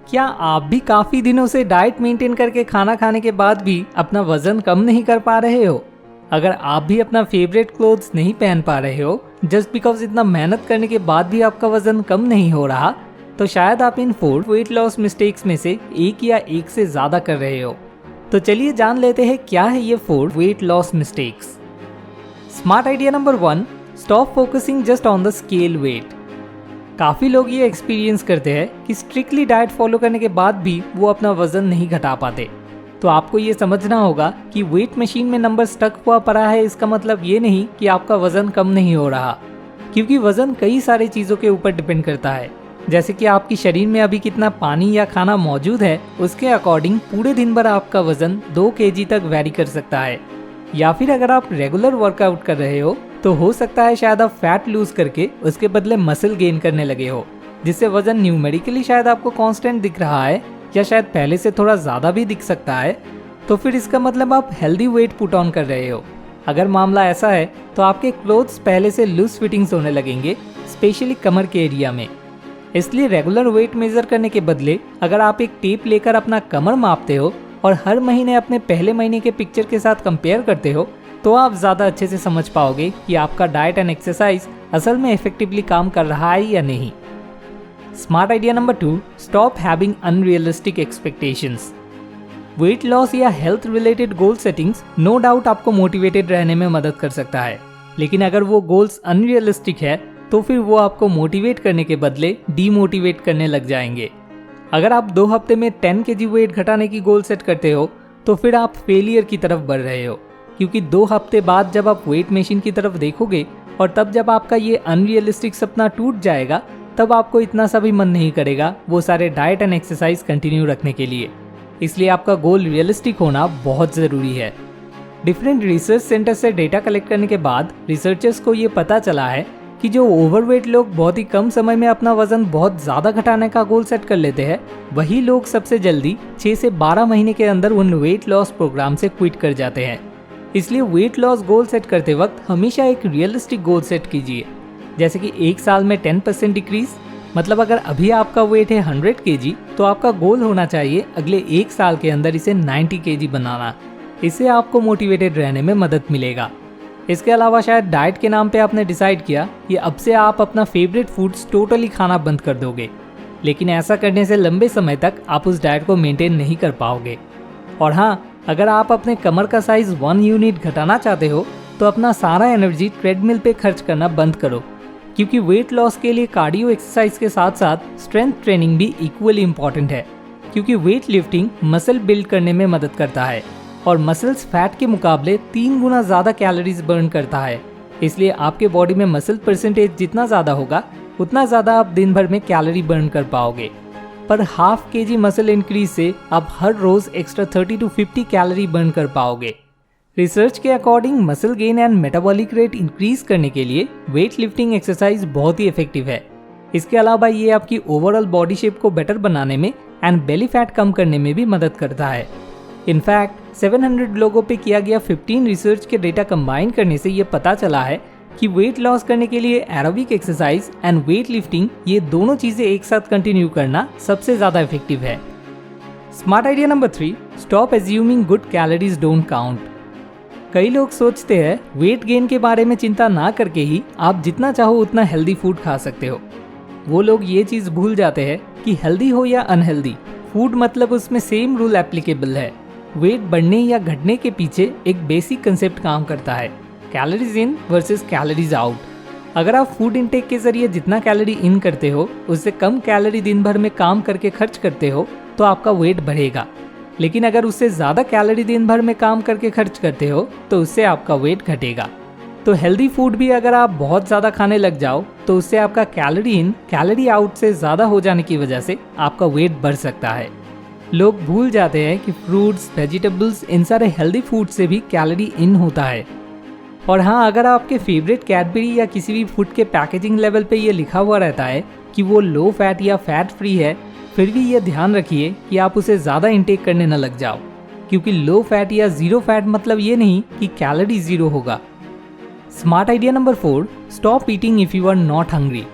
क्या आप भी काफी दिनों से डाइट मेंटेन करके खाना खाने के बाद भी अपना वजन कम नहीं कर पा रहे हो? अगर आप भी अपना फेवरेट क्लोथ्स नहीं पहन पा रहे हो जस्ट बिकॉज इतना मेहनत करने के बाद भी आपका वजन कम नहीं हो रहा, तो शायद आप इन 4 वेट लॉस मिस्टेक्स में से एक या एक से ज्यादा कर रहे हो। तो चलिए जान लेते हैं क्या है ये 4 weight loss mistakes. Smart idea number 1, stop focusing just on the scale weight. काफ़ी लोग ये एक्सपीरियंस करते हैं कि स्ट्रिक्टली डाइट फॉलो करने के बाद भी वो अपना वजन नहीं घटा पाते। तो आपको ये समझना होगा कि वेट मशीन में नंबर स्टक हुआ पड़ा है इसका मतलब ये नहीं कि आपका वजन कम नहीं हो रहा, क्योंकि वजन कई सारी चीज़ों के ऊपर डिपेंड करता है। जैसे कि आपकी शरीर में अभी कितना पानी या खाना मौजूद है, उसके अकॉर्डिंग पूरे दिन भर आपका वजन 2 kg तक वैरी कर सकता है। या फिर अगर आप रेगुलर वर्कआउट कर रहे हो तो हो सकता है शायद आप फैट लूज करके उसके बदले मसल गेन करने लगे हो, जिससे वजन न्यूमेरिकली शायद आपको कांस्टेंट दिख रहा है या शायद पहले से थोड़ा ज़्यादा भी दिख सकता है। तो फिर इसका मतलब आप हेल्दी वेट पुट ऑन कर रहे हो। अगर मामला ऐसा है तो आपके क्लोथ्स पहले से लूज फिटिंग्स होने लगेंगे, स्पेशली कमर के एरिया में। इसलिए रेगुलर वेट मेजर करने के बदले अगर आप एक टेप लेकर अपना कमर मापते हो और हर महीने अपने पहले महीने के पिक्चर के साथ कंपेयर करते हो, तो आप ज़्यादा अच्छे से समझ पाओगे कि आपका डाइट एंड एक्सरसाइज असल में इफेक्टिवली काम कर रहा है या नहीं। Smart idea number 2, stop having unrealistic expectations. Weight loss या हेल्थ रिलेटेड गोल सेटिंग्स नो डाउट आपको मोटिवेटेड रहने में मदद कर सकता है, लेकिन अगर वो गोल्स अनरियलिस्टिक है तो फिर वो आपको मोटिवेट करने के बदले डीमोटिवेट करने लग जाएंगे। अगर आप 2 हफ्ते में 10 kg वेट घटाने की गोल सेट करते हो तो फिर आप फेलियर की तरफ बढ़ रहे हो, क्योंकि 2 हफ्ते बाद जब आप वेट मशीन की तरफ देखोगे और तब जब आपका ये अनरियलिस्टिक सपना टूट जाएगा, तब आपको इतना सा भी मन नहीं करेगा वो सारे डाइट एंड एक्सरसाइज कंटिन्यू रखने के लिए। इसलिए आपका गोल रियलिस्टिक होना बहुत ज़रूरी है। डिफरेंट रिसर्च सेंटर से डेटा कलेक्ट करने के बाद रिसर्चर्स को ये पता चला है कि जो ओवरवेट लोग बहुत ही कम समय में अपना वजन बहुत ज़्यादा घटाने का गोल सेट कर लेते हैं, वही लोग सबसे जल्दी 6 से 12 महीने के अंदर उन वेट लॉस प्रोग्राम से क्विट कर जाते हैं। इसलिए वेट लॉस गोल सेट करते वक्त हमेशा एक रियलिस्टिक गोल सेट कीजिए, जैसे कि 1 साल में 10% डिक्रीज। मतलब अगर अभी आपका वेट है 100 kg तो आपका गोल होना चाहिए अगले 1 साल के अंदर इसे 90 kg बनाना। इससे आपको मोटिवेटेड रहने में मदद मिलेगा। इसके अलावा शायद डाइट के नाम पे आपने डिसाइड किया कि अब से आप अपना फेवरेट फूड्स टोटली खाना बंद कर दोगे, लेकिन ऐसा करने से लंबे समय तक आप उस डाइट को मेंटेन नहीं कर पाओगे। और हाँ, अगर आप अपने कमर का साइज 1 यूनिट घटाना चाहते हो तो अपना सारा एनर्जी ट्रेडमिल पे खर्च करना बंद करो, क्योंकि वेट लॉस के लिए कार्डियो एक्सरसाइज के साथ साथ स्ट्रेंथ ट्रेनिंग भी इक्वली इम्पॉर्टेंट है, क्योंकि वेट लिफ्टिंग मसल बिल्ड करने में मदद करता है और मसल्स फैट के मुकाबले 3 गुना ज़्यादा कैलोरीज बर्न करता है। इसलिए आपके बॉडी में मसल परसेंटेज जितना ज़्यादा होगा उतना ज़्यादा आप दिन भर में कैलोरी बर्न कर पाओगे। पर ½ kg मसल इंक्रीज से आप हर रोज एक्स्ट्रा 30 to 50 कैलोरी बर्न कर पाओगे। रिसर्च के according muscle gain and metabolic rate increase करने के लिए वेट लिफ्टिंग एक्सरसाइज बहुत ही इफेक्टिव है। इसके अलावा ये आपकी ओवरऑल बॉडी शेप को बेटर बनाने में एंड बेली फैट कम करने में भी मदद करता है। इनफैक्ट 700 लोगों पे किया गया 15 रिसर्च के डेटा कंबाइन करने से ये पता चला है कि वेट लॉस करने के लिए aerobic exercise and weight lifting ये दोनों चीजें एक साथ कंटिन्यू करना सबसे ज्यादा इफेक्टिव है। Smart idea number 3, stop assuming good calories don't count. कई लोग सोचते हैं वेट गेन के बारे में चिंता ना करके ही आप जितना चाहो उतना हेल्दी फूड खा सकते हो। वो लोग ये चीज भूल जाते हैं कि हेल्दी हो या अनहेल्दी फूड मतलब उसमें सेम रूल एप्लीकेबल है। वेट बढ़ने या घटने के पीछे एक बेसिक कंसेप्ट काम करता है, calories in versus calories out. अगर आप फूड इंटेक के जरिए जितना कैलोरी इन करते हो उससे कम कैलोरी दिन भर में काम करके खर्च करते हो तो आपका वेट बढ़ेगा, लेकिन अगर उससे ज़्यादा कैलोरी दिन भर में काम करके खर्च करते हो तो उससे आपका वेट घटेगा। तो हेल्दी फूड भी अगर आप बहुत ज़्यादा खाने लग जाओ तो उससे आपका कैलोरी इन कैलोरी आउट से ज़्यादा हो जाने की वजह से आपका वेट बढ़ सकता है। लोग भूल जाते हैं कि फ्रूट्स, वेजिटेबल्स, इन सारे हेल्दी फूड से भी कैलोरी इन होता है। और हाँ, अगर आपके फेवरेट कैडबरी या किसी भी फूड के पैकेजिंग लेवल पे ये लिखा हुआ रहता है कि वो लो फैट या फैट फ्री है, फिर भी ये ध्यान रखिए कि आप उसे ज़्यादा इंटेक करने न लग जाओ, क्योंकि लो फैट या ज़ीरो फैट मतलब ये नहीं कि कैलोरी ज़ीरो होगा। Smart idea number 4, stop eating if you are not hungry.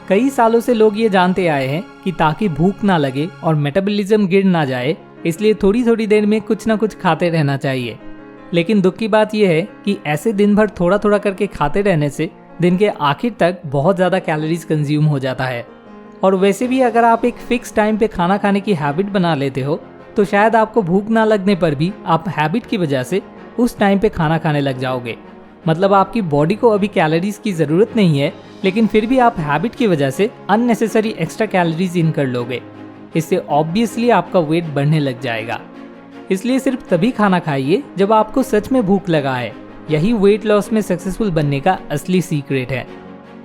कई सालों से लोग ये जानते आए हैं कि ताकि भूख ना लगे और मेटाबॉलिज्म गिर ना जाए, इसलिए थोड़ी थोड़ी देर में कुछ ना कुछ खाते रहना चाहिए। लेकिन दुख की बात यह है कि ऐसे दिन भर थोड़ा थोड़ा करके खाते रहने से दिन के आखिर तक बहुत ज़्यादा कैलोरीज कंज्यूम हो जाता है। और वैसे भी अगर आप एक फिक्स टाइम पे खाना खाने की हैबिट बना लेते हो तो शायद आपको भूख ना लगने पर भी आप हैबिट की वजह से उस टाइम पे खाना खाने लग जाओगे। मतलब आपकी बॉडी को अभी कैलोरीज की ज़रूरत नहीं है, लेकिन फिर भी आप हैबिट की वजह से अननेसेसरी एक्स्ट्रा कैलोरीज इन कर लोगे। इससे ऑब्वियसली आपका वेट बढ़ने लग जाएगा। इसलिए सिर्फ तभी खाना खाइए जब आपको सच में भूख लगा है। यही वेट लॉस में सक्सेसफुल बनने का असली सीक्रेट है।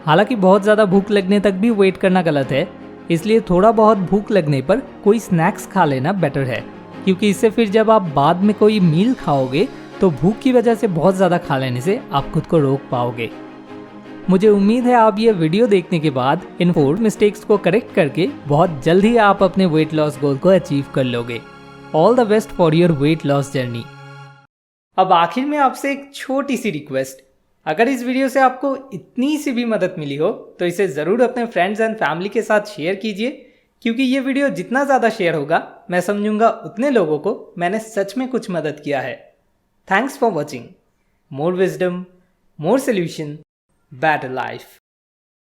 हालांकि बहुत ज़्यादा भूख लगने तक भी वेट करना गलत है, इसलिए थोड़ा बहुत भूख लगने पर कोई स्नैक्स खा लेना बेटर है, क्योंकि इससे फिर जब आप बाद में कोई मील खाओगे तो भूख की वजह से बहुत ज़्यादा खा लेने से आप खुद को रोक पाओगे। मुझे उम्मीद है आप ये वीडियो देखने के बाद इन 4 मिस्टेक्स को करेक्ट करके बहुत जल्द ही आप अपने वेट लॉस गोल को अचीव कर लोगे। All the best for your weight loss journey. अब आखिर में आपसे एक छोटी सी रिक्वेस्ट, अगर इस वीडियो से आपको इतनी सी भी मदद मिली हो तो इसे ज़रूर अपने फ्रेंड्स एंड फैमिली के साथ शेयर कीजिए, क्योंकि ये वीडियो जितना ज़्यादा शेयर होगा मैं समझूंगा उतने लोगों को मैंने सच में कुछ मदद किया है। Thanks for watching. More wisdom, more solution, better life.